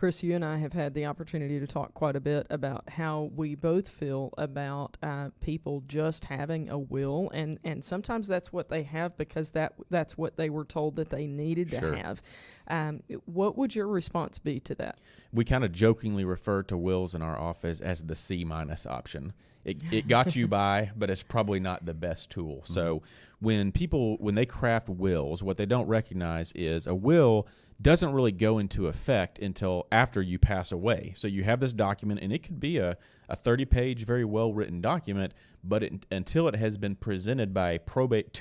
Chris, you and I have had the opportunity to talk quite a bit about how we both feel about people just having a will, and sometimes that's what they have because that's what they were told that they needed to Sure. have. What would your response be to that? We kind of jokingly refer to wills in our office as the C- option. It got you by, but it's probably not the best tool. Mm-hmm. So when they craft wills, what they don't recognize is a will doesn't really go into effect until after you pass away. So you have this document, and it could be a 30-page, very well-written document, but until it has been presented by a probate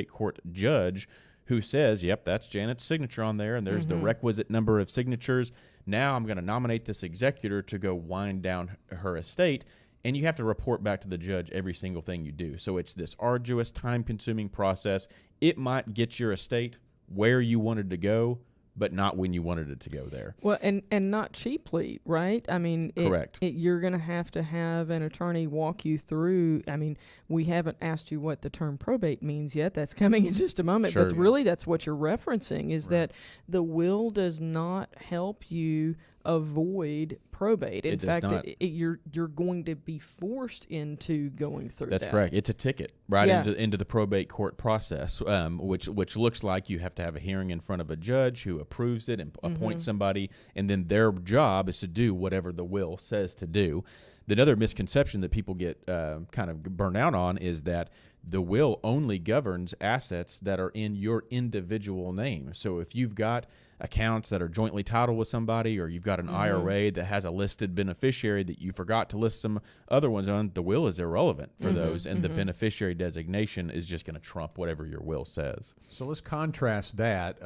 court judge who says, yep, that's Janet's signature on there, and there's the requisite number of signatures. Now I'm going to nominate this executor to go wind down her estate, and you have to report back to the judge every single thing you do. So it's this arduous, time-consuming process. It might get your estate where you wanted to go, but not when you wanted it to go there. Well, and not cheaply, right? I mean, correct. You're going to have an attorney walk you through. I mean, we haven't asked you what the term probate means yet. That's coming in just a moment. Sure. But really, that's what you're referencing is that the will does not help you avoid probate. In fact, you're going to be forced into going through that. That's correct. It's a ticket into the probate court process, which looks like you have to have a hearing in front of a judge who approves it and appoints somebody, and then their job is to do whatever the will says to do. The other misconception that people get kind of burnt out on is that the will only governs assets that are in your individual name. So if you've got accounts that are jointly titled with somebody, or you've got an IRA that has a listed beneficiary that you forgot to list some other ones on, the will is irrelevant for those, and the beneficiary designation is just going to trump whatever your will says. So let's contrast that.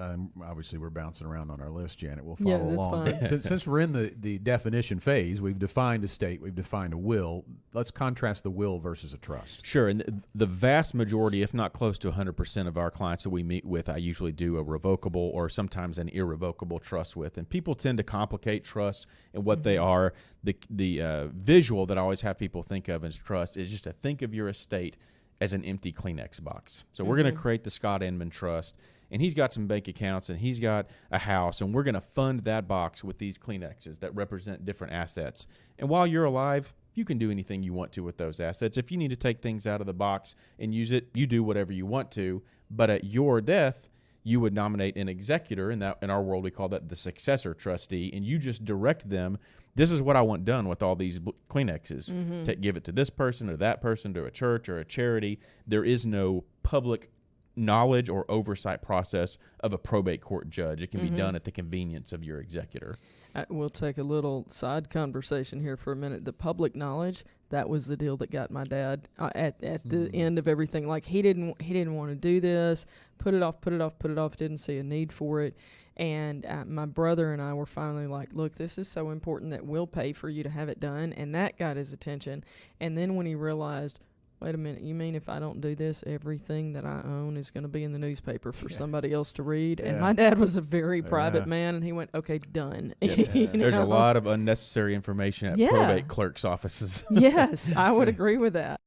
Obviously, we're bouncing around on our list, Janet. We'll follow along. Fine. Since we're in the definition phase, we've defined estate, we've defined a will. Let's contrast the will versus a trust. Sure, and the vast majority, if not close to 100% of our clients that we meet with, I usually do a revocable or sometimes an irrevocable trust with. And people tend to complicate trusts and what they are. The visual that I always have people think of as trust is just to think of your estate as an empty Kleenex box. So we're going to create the Scott Inman Trust, and he's got some bank accounts, and he's got a house, and we're going to fund that box with these Kleenexes that represent different assets. And while you're alive, you can do anything you want to with those assets. If you need to take things out of the box and use it, you do whatever you want to. But at your death, you would nominate an executor. In our world, we call that the successor trustee, and you just direct them. This is what I want done with all these Kleenexes. To give it to this person or that person, to a church or a charity. There is no public knowledge or oversight process of a probate court judge. It can be done at the convenience of your executor. We'll take a little side conversation here for a minute. The public knowledge, that was the deal that got my dad at the end of everything. Like he didn't want to do this, put it off, didn't see a need for it. And my brother and I were finally like, look, this is so important that we'll pay for you to have it done. And that got his attention. And then when he realized, wait a minute, you mean if I don't do this, everything that I own is going to be in the newspaper for somebody else to read? And my dad was a very private man, and he went, okay, done. There's a lot of unnecessary information at probate clerks' offices. Yes, I would agree with that.